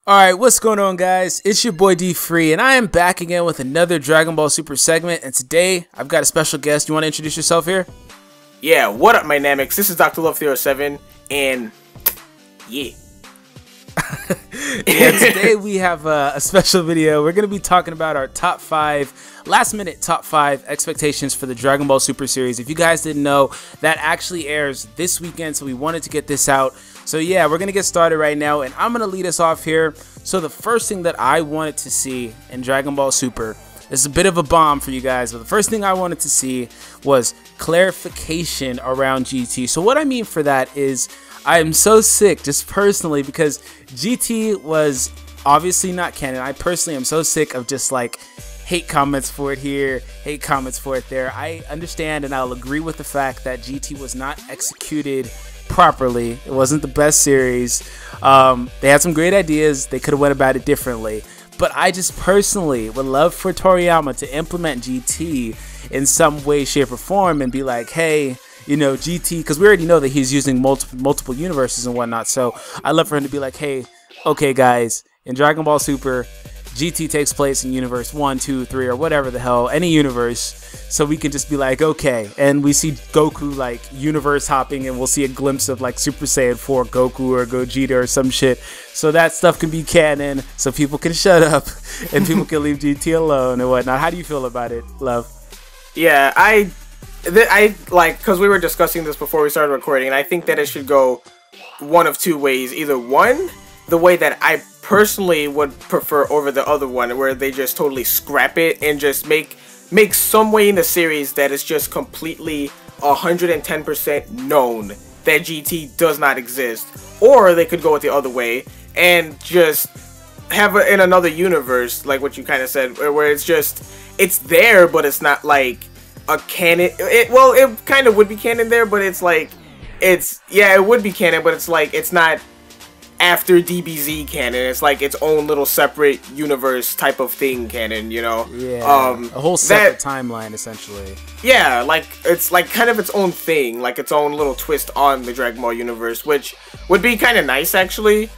Alright, what's going on, guys? It's your boy D Free, and I am back again with another Dragon Ball Super segment, and today I've got a special guest. You want to introduce yourself here? Yeah, what up, my Namics? This is Dr.Love307, and yeah. Yeah, today we have a special video. We're going to be talking about our top 5, last-minute top 5 expectations for the Dragon Ball Super series. If you guys didn't know, that actually airs this weekend, so we wanted to get this out. So yeah, we're going to get started right now, and I'm going to lead us off here. So the first thing that I wanted to see in Dragon Ball Super, this is a bit of a bomb for you guys, but the first thing I wanted to see was clarification around GT. So what I mean for that is I am so sick, just personally, because GT was obviously not canon. I personally am so sick of just like hate comments for it here, hate comments for it there. I understand and I'll agree with the fact that GT was not executed properly. It wasn't the best series. They had some great ideas. They could have went about it differently. But I just personally would love for Toriyama to implement GT in some way, shape, or form and be like, hey, you know, GT, because we already know that he's using multiple universes and whatnot. So I'd love for him to be like, hey, okay, guys, in Dragon Ball Super, GT takes place in universe 1, 2, 3, or whatever the hell, any universe. So we can just be like, okay, and we see Goku like universe hopping, and we'll see a glimpse of like Super Saiyan 4 Goku or Gogeta or some shit. So that stuff can be canon, so people can shut up and people can leave GT alone and whatnot. How do you feel about it, Love? Yeah, I like, because we were discussing this before we started recording, and I think that it should go one of two ways. Either one, the way that I personally would prefer over the other one, where they just totally scrap it and just make some way in the series that is just completely 110% known that GT does not exist. Or they could go with the other way and just have it in another universe, like what you kind of said, where it's just, it's there, but it's not like a canon. Well, it kind of would be canon there, but it's like, yeah, it would be canon, but it's like, it's not after DBZ canon. It's like its own little separate universe type of thing canon, you know? Yeah, a whole separate timeline, essentially. Yeah, like, it's like kind of its own thing, like its own little twist on the Dragon Ball universe, which would be kind of nice, actually.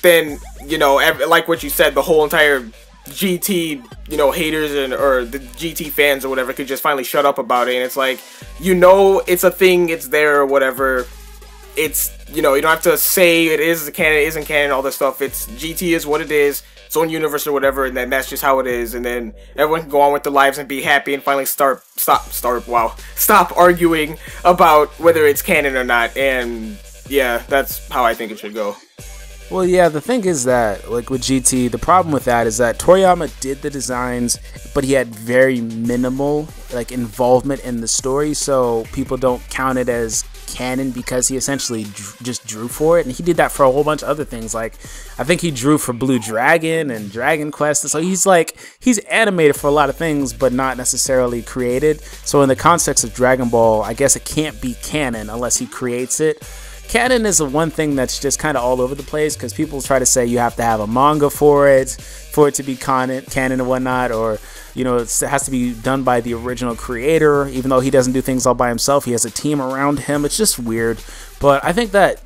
Then, you know, like what you said, the whole entire GT, you know, haters or the GT fans or whatever could just finally shut up about it, and it's like, you know, it's a thing, it's there or whatever. It's, you know, you don't have to say it is canon, it isn't canon, all this stuff. It's GT is what it is, its own universe or whatever, and then that's just how it is, and then everyone can go on with their lives and be happy and finally stop arguing about whether it's canon or not. And yeah, that's how I think it should go. Well, yeah, the thing is that, like with GT, the problem with that is that Toriyama did the designs, but he had very minimal, like, involvement in the story, so people don't count it as canon because he essentially just drew for it, and he did that for a whole bunch of other things. Like, I think he drew for Blue Dragon and Dragon Quest, so he's animated for a lot of things, but not necessarily created. So in the context of Dragon Ball, I guess it can't be canon unless he creates it. Canon is the one thing that's just kind of all over the place, because people try to say you have to have a manga for it to be canon and whatnot, or, you know, it has to be done by the original creator, even though he doesn't do things all by himself. He has a team around him. It's just weird. But I think that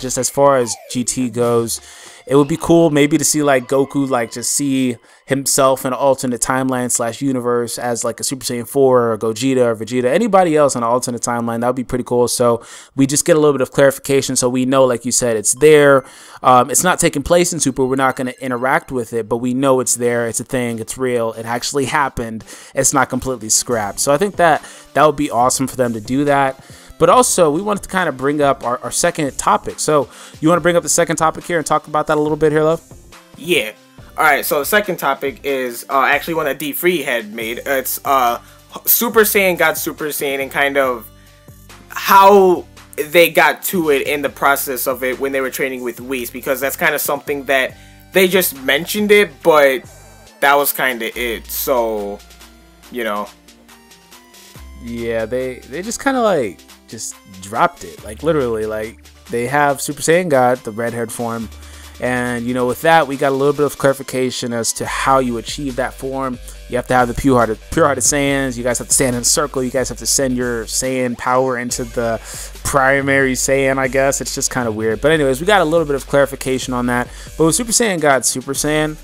just as far as GT goes, it would be cool maybe to see like Goku like just see himself in an alternate timeline / universe as like a Super Saiyan 4 or Gogeta or Vegeta, anybody else on an alternate timeline. That would be pretty cool. So we just get a little bit of clarification, so we know, like you said, it's there. It's not taking place in Super. We're not going to interact with it, but we know it's there. It's a thing. It's real. It actually happened. It's not completely scrapped. So I think that would be awesome for them to do that. But also, we wanted to kind of bring up our second topic. So, you want to bring up the second topic here and talk about that a little bit here, Love? Yeah. Alright, so the second topic is actually one that D Free had made. It's Super Saiyan God Super Saiyan, and kind of how they got to it in the process of it when they were training with Whis, because that's kind of something that they just mentioned it, but that was kind of it. So, you know. Yeah, they just kind of like just dropped it, like literally. Like, they have Super Saiyan God, the red-haired form, and, you know, with that we got a little bit of clarification as to how you achieve that form. You have to have the pure-hearted Saiyans. You guys have to stand in a circle. You guys have to send your Saiyan power into the primary Saiyan, I guess. It's just kind of weird. But anyways, we got a little bit of clarification on that. But with Super Saiyan God Super Saiyan,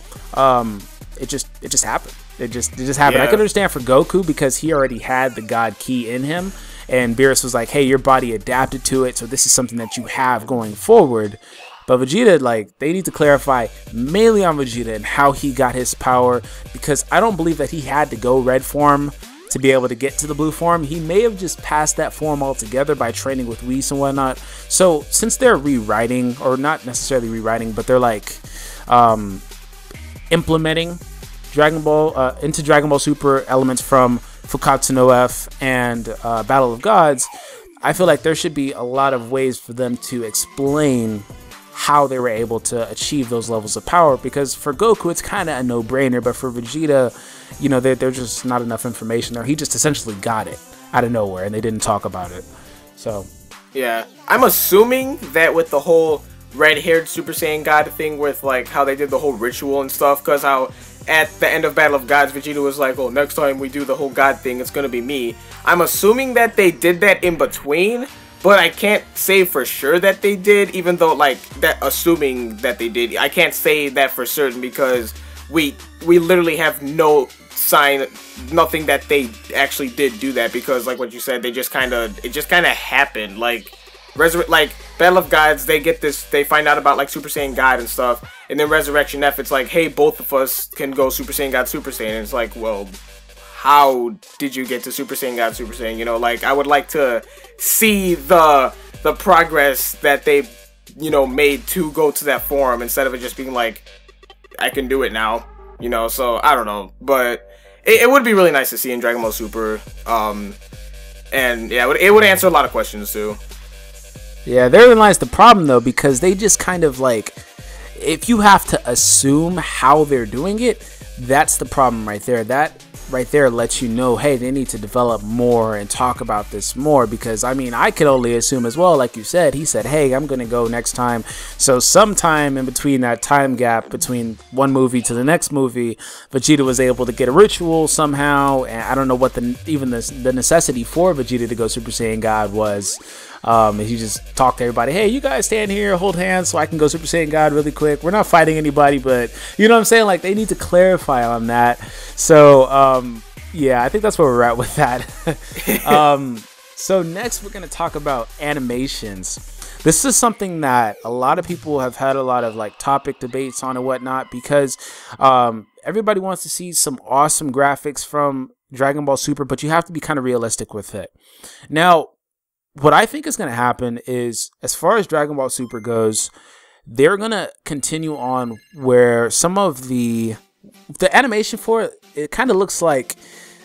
it just happened. It just happened. Yeah. I could understand for Goku because he already had the God Ki in him. And Beerus was like, hey, your body adapted to it, so this is something that you have going forward. But Vegeta, like, they need to clarify mainly on Vegeta and how he got his power, because I don't believe that he had to go red form to be able to get to the blue form. He may have just passed that form altogether by training with Whis and whatnot. So since they're rewriting, or not necessarily rewriting, but they're like implementing Dragon Ball into Dragon Ball Super elements from Fukatsu no F and Battle of Gods, I feel like there should be a lot of ways for them to explain how they were able to achieve those levels of power, because for Goku it's kind of a no-brainer, but for Vegeta, you know, there's just not enough information there. He just essentially got it out of nowhere and they didn't talk about it. So yeah, I'm assuming that with the whole red-haired Super Saiyan God thing, with like how they did the whole ritual and stuff, because how at the end of Battle of Gods Vegeta was like, oh, next time we do the whole God thing, it's gonna be me. I'm assuming that they did that in between, but I can't say for sure that they did, even though, like, that, assuming that they did, I can't say that for certain, because we literally have no sign, nothing that they actually did do that, because, like what you said, it just kind of happened. Like, Battle of Gods, they get this, they find out about, like, Super Saiyan God and stuff, and then Resurrection F, it's like, hey, both of us can go Super Saiyan God, Super Saiyan, and it's like, well, how did you get to Super Saiyan God, Super Saiyan? You know, like, I would like to see the progress that they, you know, made to go to that form, instead of it just being like, I can do it now, you know. So I don't know, but it would be really nice to see in Dragon Ball Super, and yeah, it would answer a lot of questions too. yeah, therein lies the problem though, because they just kind of like, if you have to assume how they're doing it, that's the problem right there. That right there lets you know, hey, they need to develop more and talk about this more, because I mean, I could only assume as well, like you said, he said, hey, I'm gonna go next time, so sometime in between that time gap between one movie to the next movie, Vegeta was able to get a ritual somehow, and I don't know what even the necessity for Vegeta to go Super Saiyan God was. He just talked to everybody, hey, you guys stand here, hold hands so I can go Super Saiyan God really quick. We're not fighting anybody, but you know what I'm saying? Like, they need to clarify on that. So, yeah, I think that's where we're at with that. So next we're going to talk about animations. This is something that a lot of people have had a lot of like topic debates on and whatnot, because everybody wants to see some awesome graphics from Dragon Ball Super, but you have to be kind of realistic with it. Now, what I think is going to happen is, as far as Dragon Ball Super goes, they're going to continue on where some of the animation for it kind of looks like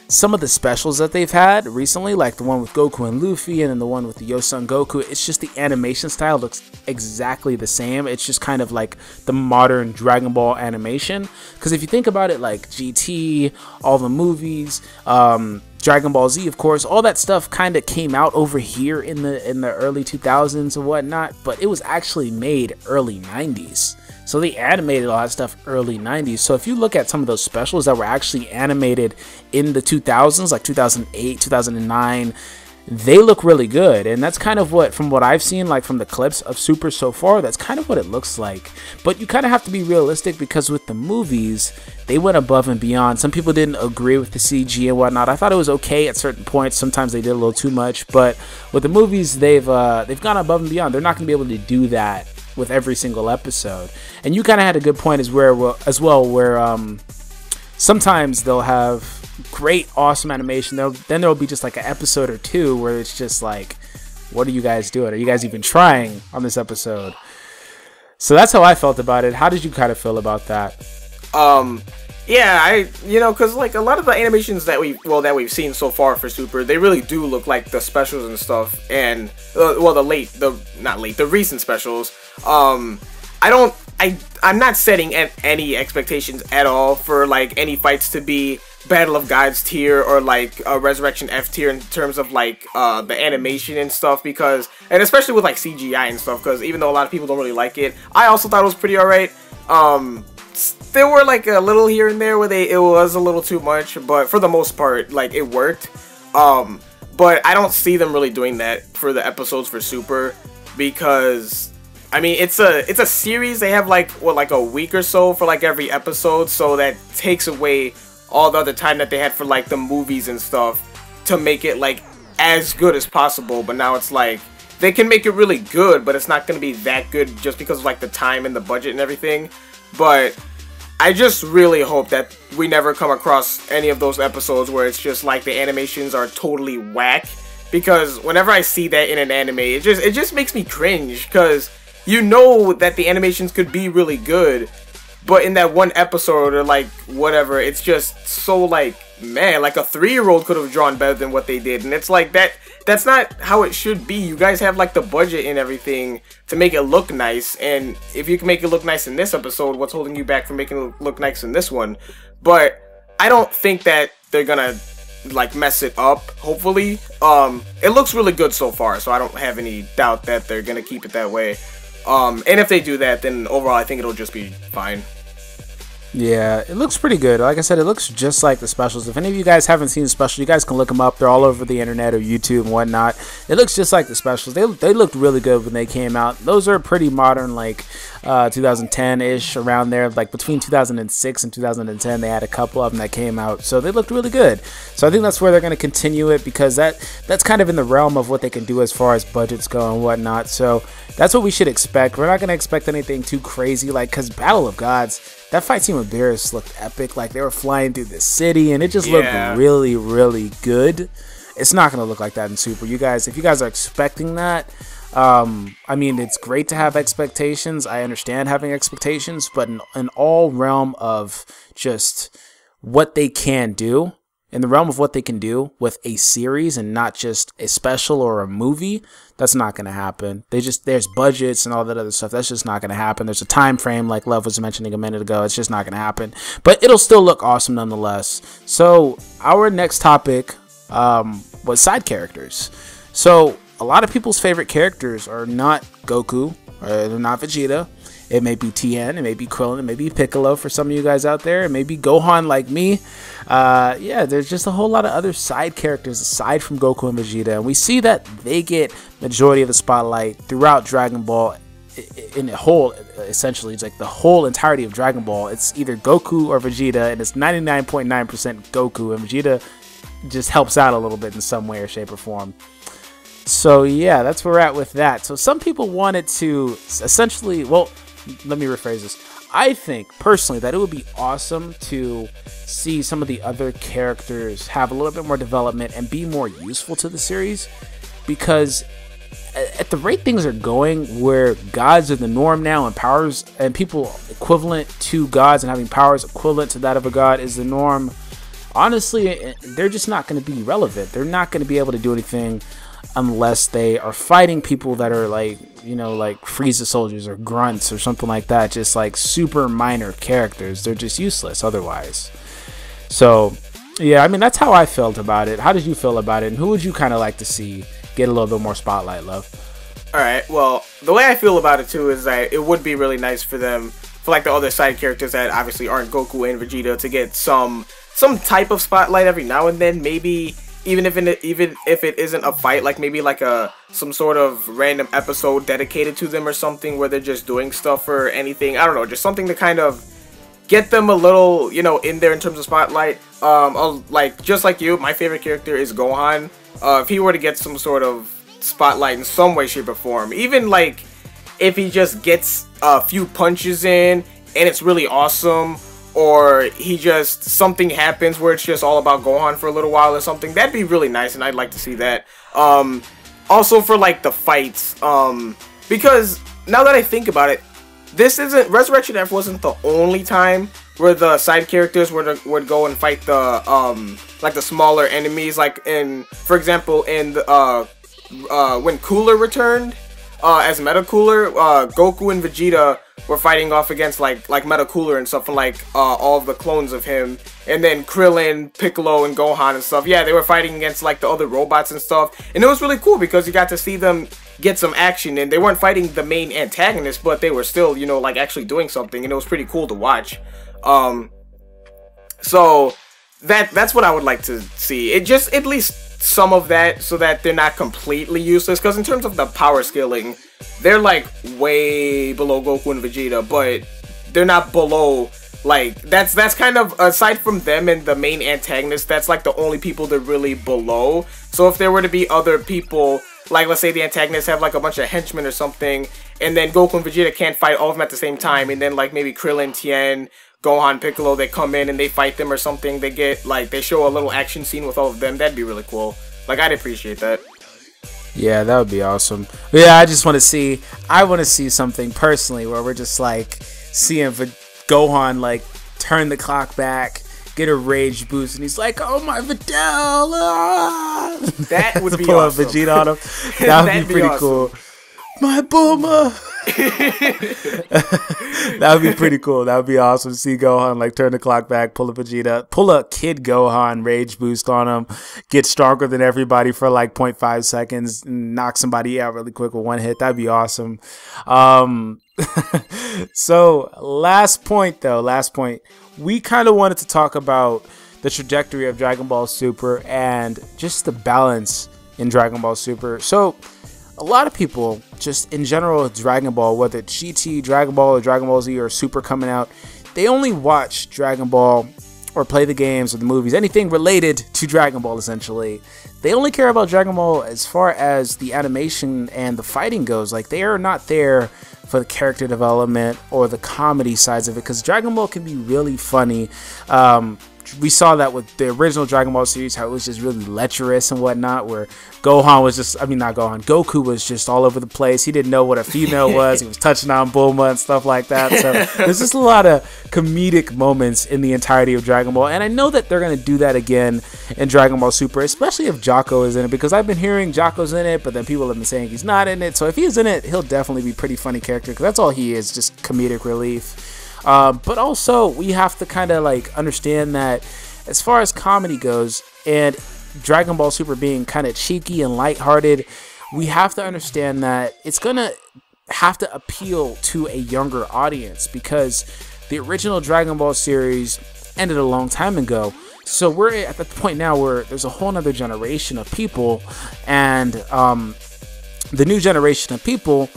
some of the specials that they've had recently, like the one with Goku and Luffy, and then the one with the Yosun Goku. It's just the animation style looks exactly the same. It's just kind of like the modern Dragon Ball animation. Because if you think about it, like GT, all the movies, Dragon Ball Z, of course, all that stuff kind of came out over here in the early 2000s and whatnot, but it was actually made early 90s. So they animated a lot of stuff early 90s. So if you look at some of those specials that were actually animated in the 2000s, like 2008, 2009, they look really good. And that's kind of what, from what I've seen, like from the clips of Super so far, that's kind of what it looks like. But you kind of have to be realistic, because with the movies, they went above and beyond. Some people didn't agree with the CG and whatnot. I thought it was okay at certain points. Sometimes they did a little too much. But with the movies, they've gone above and beyond. They're not going to be able to do that with every single episode. And you kind of had a good point as well, where sometimes they'll have great, awesome animation. Then there'll be just like an episode or two where it's just like, what are you guys doing? Are you guys even trying on this episode? So that's how I felt about it. How did you kind of feel about that? Yeah, because like a lot of the animations that we've seen so far for Super, they really do look like the specials and stuff, and the recent specials. I'm not setting any expectations at all for like any fights to be Battle of Gods tier or like Resurrection F tier in terms of like the animation and stuff, because, and especially with like CGI and stuff, because even though a lot of people don't really like it, I also thought it was pretty alright. there were like a little here and there where it was a little too much, but for the most part, like, it worked. But I don't see them really doing that for the episodes for Super, because I mean, it's a series. They have like a week or so for like every episode, so that takes away all the other time that they had for like the movies and stuff to make it like as good as possible. But now it's like they can make it really good, but it's not going to be that good just because of like the time and the budget and everything. But I just really hope that we never come across any of those episodes where it's just like the animations are totally whack, because whenever I see that in an anime, it just makes me cringe, because you know that the animations could be really good, but in that one episode or like whatever, it's just so like, man, like a 3-year-old could have drawn better than what they did. And it's like that's not how it should be. You guys have like the budget and everything to make it look nice, and if you can make it look nice in this episode, what's holding you back from making it look nice in this one? But I don't think that they're gonna like mess it up, hopefully. It looks really good so far, so I don't have any doubt that they're gonna keep it that way. And if they do that, then overall I think it'll just be fine. Yeah, it looks pretty good. Like I said, it looks just like the specials. If any of you guys haven't seen the specials, you guys can look them up. They're all over the internet or YouTube and whatnot. It looks just like the specials. They looked really good when they came out. Those are pretty modern, like 2010-ish, around there. Like between 2006 and 2010, they had a couple of them that came out. So they looked really good. So I think that's where they're going to continue it, because that's kind of in the realm of what they can do as far as budgets go and whatnot. So that's what we should expect. We're not going to expect anything too crazy, like, because Battle of Gods, that fight scene with Beerus looked epic. Like, they were flying through the city, and it just looked really, really good. It's not going to look like that in Super. You guys, if you guys are expecting that, I mean, it's great to have expectations. I understand having expectations, but in all realm of just what they can do, in the realm of what they can do with a series and not just a special or a movie, that's not going to happen. There's budgets and all that other stuff. That's just not going to happen. There's a time frame, like Love was mentioning a minute ago. It's just not going to happen. But it'll still look awesome nonetheless. So our next topic was side characters. So a lot of people's favorite characters are not Goku, or they're not Vegeta. It may be Tien, it may be Krillin, it may be Piccolo for some of you guys out there. It may be Gohan like me. Yeah, there's just a whole lot of other side characters aside from Goku and Vegeta. And we see that they get majority of the spotlight throughout Dragon Ball. In the whole, essentially, it's like the whole entirety of Dragon Ball. It's either Goku or Vegeta, and it's 99.9% Goku, and Vegeta just helps out a little bit in some way or shape or form. So yeah, that's where we're at with that. So some people wanted to essentially, well, let me rephrase this. I think personally that it would be awesome to see some of the other characters have a little bit more development and be more useful to the series, because at the rate things are going, where gods are the norm now and powers and people equivalent to gods and having powers equivalent to that of a god is the norm, honestly, they're just not going to be relevant. They're not going to be able to do anything unless they are fighting people that are like, you know, like Frieza soldiers or grunts or something like that, just like super minor characters. They're just useless otherwise. So yeah, I mean, that's how I felt about it. How did you feel about it, and who would you kind of like to see get a little bit more spotlight, Love? Alright, well, the way I feel about it too is that it would be really nice for them, for like the other side characters that obviously aren't Goku and Vegeta, to get some type of spotlight every now and then. Maybe even if it isn't a fight, like maybe like some sort of random episode dedicated to them or something, where they're just doing stuff or anything. I don't know, just something to kind of get them a little, you know, in there in terms of spotlight. Like, just like you, my favorite character is Gohan. If he were to get some sort of spotlight in some way, shape, or form, even like if he just gets a few punches in and it's really awesome, or he just, something happens where it's just all about Gohan for a little while or something, that'd be really nice, and I'd like to see that. Also for like the fights, because now that I think about it, Resurrection F wasn't the only time where the side characters would go and fight the like the smaller enemies. Like for example, in the when Cooler returned, as Metacooler, Goku and Vegeta were fighting off against like Metacooler and stuff, and like all of the clones of him, and then Krillin, Piccolo, and Gohan and stuff. Yeah, they were fighting against like the other robots and stuff, and it was really cool because you got to see them get some action, and they weren't fighting the main antagonist, but they were still, you know, like actually doing something, and it was pretty cool to watch. So that's what I would like to see. It just at least some of that, so that they're not completely useless, because in terms of the power scaling, they're like way below Goku and Vegeta, but they're not below, like, that's kind of, aside from them and the main antagonist, that's like the only people they're really below. So if there were to be other people, like let's say the antagonists have like a bunch of henchmen or something, and then Goku and Vegeta can't fight all of them at the same time, and then like maybe Krillin, Tien, Gohan, Piccolo, they come in and they fight them or something, they get like, they show a little action scene with all of them, that'd be really cool. Like, I'd appreciate that. Yeah, that would be awesome. But yeah, I just want to see, something personally where we're just like seeing Gohan like turn the clock back, get a rage boost, and he's like, "Oh my Videl!" Ah! That would be pull awesome. Up Vegeta on him. That would be pretty awesome. Cool. My Bulma. That would be pretty cool. That would be awesome to see Gohan like turn the clock back, pull a Vegeta, pull a Kid Gohan rage boost on him, get stronger than everybody for like 0.5 seconds, and knock somebody out really quick with one hit. That'd be awesome. So last point, we kind of wanted to talk about the trajectory of Dragon Ball Super and just the balance in Dragon Ball Super. So a lot of people, just in general, Dragon Ball, whether it's GT, Dragon Ball, or Dragon Ball Z, or Super coming out, they only watch Dragon Ball or play the games or the movies, anything related to Dragon Ball, essentially. They only care about Dragon Ball as far as the animation and the fighting goes. Like, they are not there for the character development or the comedy sides of it, because Dragon Ball can be really funny. We saw that with the original Dragon Ball series, how it was just really lecherous and whatnot, where Gohan was just, Goku was just all over the place. He didn't know what a female was. He was touching on Bulma and stuff like that. So there's just a lot of comedic moments in the entirety of Dragon Ball. And I know that they're going to do that again in Dragon Ball Super, especially if Jocko is in it, because I've been hearing Jocko's in it, but then people have been saying he's not in it. So if he's in it, he'll definitely be a pretty funny character, because that's all he is, just comedic relief. But also, we have to kind of like understand that as far as comedy goes, and Dragon Ball Super being kind of cheeky and lighthearted, we have to understand that it's going to have to appeal to a younger audience, because the original Dragon Ball series ended a long time ago. So we're at the point now where there's a whole nother generation of people, and the new generation of people,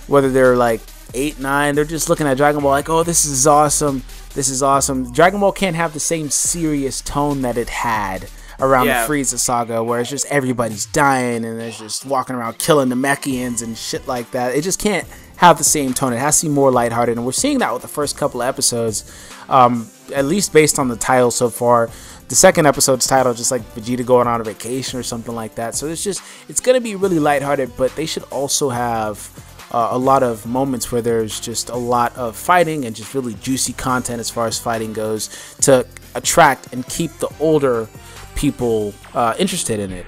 whether they're like 8, 9, they're just looking at Dragon Ball like, oh, this is awesome. This is awesome. Dragon Ball can't have the same serious tone that it had around the Frieza saga, where it's just everybody's dying and it's just walking around killing the Mechians and shit like that. It just can't have the same tone. It has to be more lighthearted, and we're seeing that with the first couple of episodes, at least based on the title so far. The second episode's title, just like Vegeta going on a vacation or something like that. So it's going to be really lighthearted, but they should also have a lot of moments where there's just a lot of fighting and just really juicy content as far as fighting goes, to attract and keep the older people interested in it.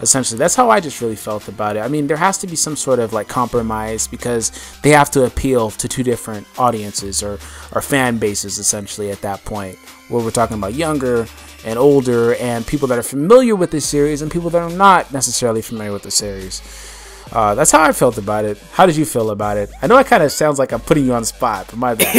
Essentially, that's how I just really felt about it. I mean, there has to be some sort of like compromise, because they have to appeal to two different audiences or fan bases, essentially, at that point, where we're talking about younger and older, and people that are familiar with this series and people that are not necessarily familiar with the series. That's how I felt about it. How did you feel about it? I know it kind of sounds like I'm putting you on the spot, but my bad.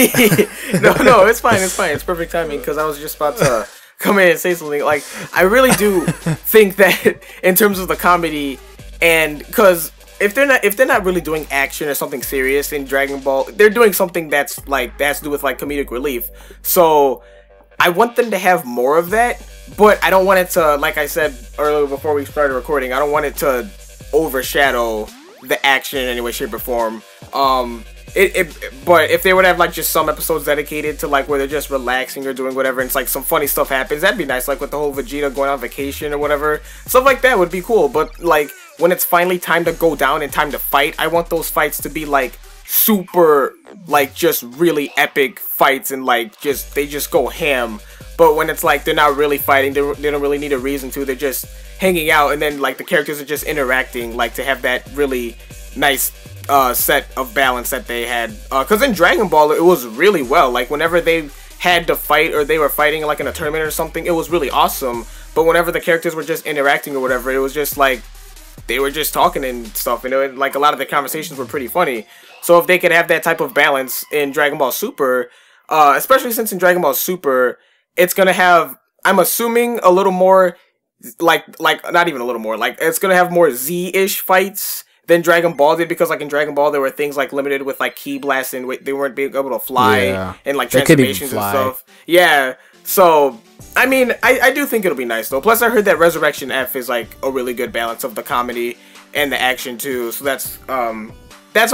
No, it's fine. It's perfect timing, because I was just about to come in and say something. Like, I really do think that in terms of the comedy, and because if they're not really doing action or something serious in Dragon Ball, they're doing something that has to do with like comedic relief. So I want them to have more of that, but I don't want it to, like I said earlier before we started recording, I don't want it to overshadow the action in any way, shape, or form. But if they would have like just some episodes dedicated to like where they're just relaxing or doing whatever, and it's like some funny stuff happens, that'd be nice. Like with the whole Vegeta going on vacation or whatever, stuff like that would be cool. But like when it's finally time to go down and time to fight, I want those fights to be like super, like just really epic fights, and like they just go ham. But when it's like they're not really fighting, they don't really need a reason to, they're just hanging out, and then like the characters are just interacting, like to have that really nice set of balance that they had. Because in Dragon Ball, it was really well. Like, whenever they had to fight or they were fighting like in a tournament or something, it was really awesome. But whenever the characters were just interacting or whatever, it was just like they were just talking and stuff, and like a lot of the conversations were pretty funny. So if they could have that type of balance in Dragon Ball Super, especially since in Dragon Ball Super it's gonna have, I'm assuming, a little more like not even a little more, like it's gonna have more Z-ish fights than Dragon Ball did, because like in Dragon Ball there were things like limited with like ki blasts and they weren't being able to fly and like transformations and stuff. Yeah, so I mean, I do think it'll be nice though. Plus I heard that Resurrection F is like a really good balance of the comedy and the action too, so that's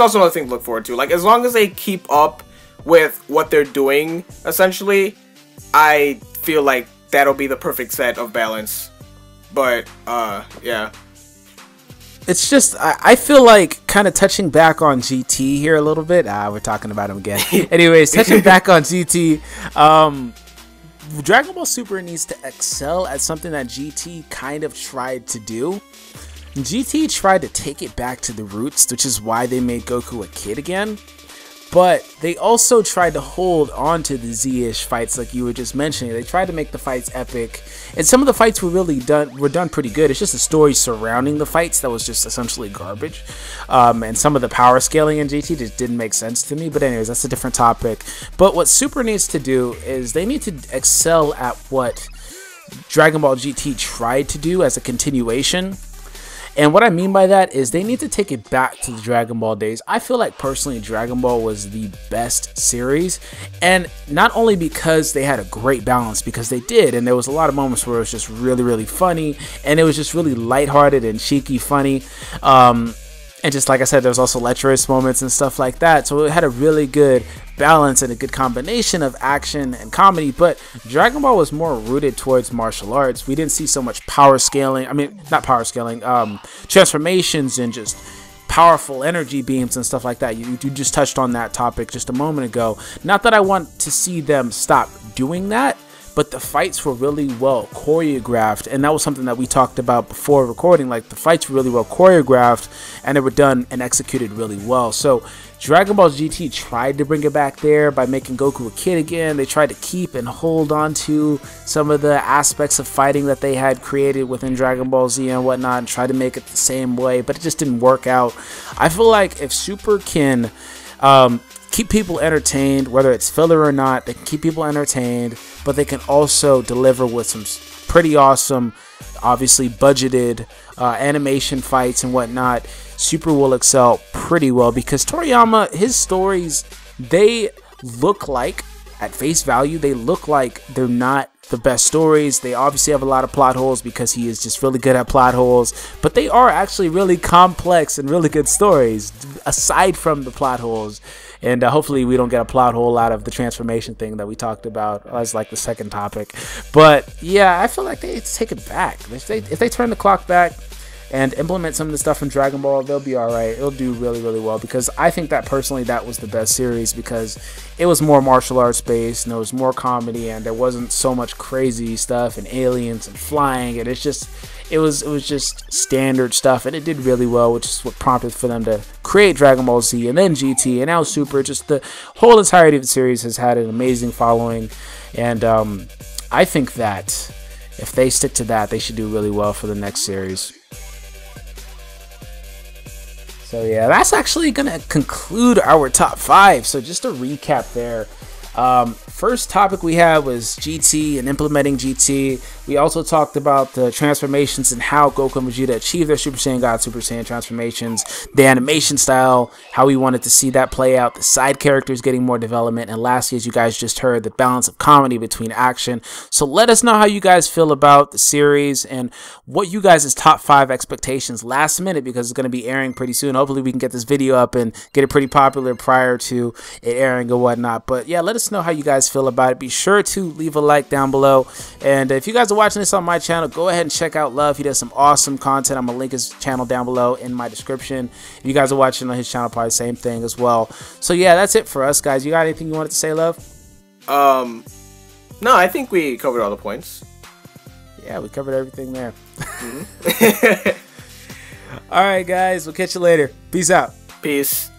also another thing to look forward to. Like, as long as they keep up with what they're doing, essentially, I feel like that'll be the perfect set of balance. But yeah. It's just, I feel like kind of touching back on GT here a little bit. We're talking about him again. Anyways, touching back on GT, Dragon Ball Super needs to excel at something that GT kind of tried to do. GT tried to take it back to the roots, which is why they made Goku a kid again. But they also tried to hold on to the Z-ish fights like you were just mentioning. They tried to make the fights epic, and some of the fights were done pretty good. It's just the story surrounding the fights that was just essentially garbage. And some of the power scaling in GT just didn't make sense to me. But anyways, that's a different topic. But what Super needs to do is they need to excel at what Dragon Ball GT tried to do as a continuation. And what I mean by that is they need to take it back to the Dragon Ball days. I feel like personally Dragon Ball was the best series, and not only because they had a great balance, because they did, and there was a lot of moments where it was just really, really funny, and it was just really lighthearted and cheeky funny. And just like I said, there's also lecherous moments and stuff like that. So it had a really good balance and a good combination of action and comedy. But Dragon Ball was more rooted towards martial arts. We didn't see so much power scaling. I mean, not power scaling, transformations and just powerful energy beams and stuff like that. You just touched on that topic just a moment ago. Not that I want to see them stop doing that, but the fights were really well choreographed, and that was something that we talked about before recording. Like, the fights were really well choreographed, and they were done and executed really well. So Dragon Ball GT tried to bring it back there by making Goku a kid again. They tried to keep and hold on to some of the aspects of fighting that they had created within Dragon Ball Z and whatnot, and try to make it the same way, but it just didn't work out. I feel like if Super can keep people entertained, whether it's filler or not, they can keep people entertained, but they can also deliver with some pretty awesome, obviously budgeted animation fights and whatnot. Super will excel pretty well, because Toriyama, his stories, they look like, at face value, they look like they're not the best stories. They obviously have a lot of plot holes because he is just really good at plot holes, but they are actually really complex and really good stories aside from the plot holes. And hopefully we don't get a plot hole out of the transformation thing that we talked about as like the second topic. But yeah, I feel like they take it back. If they turn the clock back and implement some of the stuff from Dragon Ball, they'll be alright. It'll do really, really well, because I think that personally that was the best series, because it was more martial arts based and there was more comedy and there wasn't so much crazy stuff and aliens and flying, and it was just standard stuff, and it did really well, which is what prompted for them to create Dragon Ball Z and then GT and now Super. Just the whole entirety of the series has had an amazing following, and I think that if they stick to that, they should do really well for the next series. So yeah, that's actually gonna conclude our top 5. So just a recap there. First topic we had was GT and implementing GT. We also talked about the transformations and how Goku and Vegeta achieved their Super Saiyan God, Super Saiyan transformations, the animation style, how we wanted to see that play out, the side characters getting more development, and lastly, as you guys just heard, the balance of comedy between action. So let us know how you guys feel about the series and what you guys' top 5 expectations last minute, because it's going to be airing pretty soon. Hopefully we can get this video up and get it pretty popular prior to it airing or whatnot. But yeah, let us know how you guys feel about it. Be sure to leave a like down below, and if you guys are watching this on my channel, go ahead and check out Love. He does some awesome content. I'm gonna link his channel down below in my description. If you guys are watching on his channel, probably the same thing as well. So yeah, that's it for us, guys. You got anything you wanted to say, Love? No, I think we covered all the points. Yeah, we covered everything there. All right, guys, we'll catch you later. Peace out. Peace.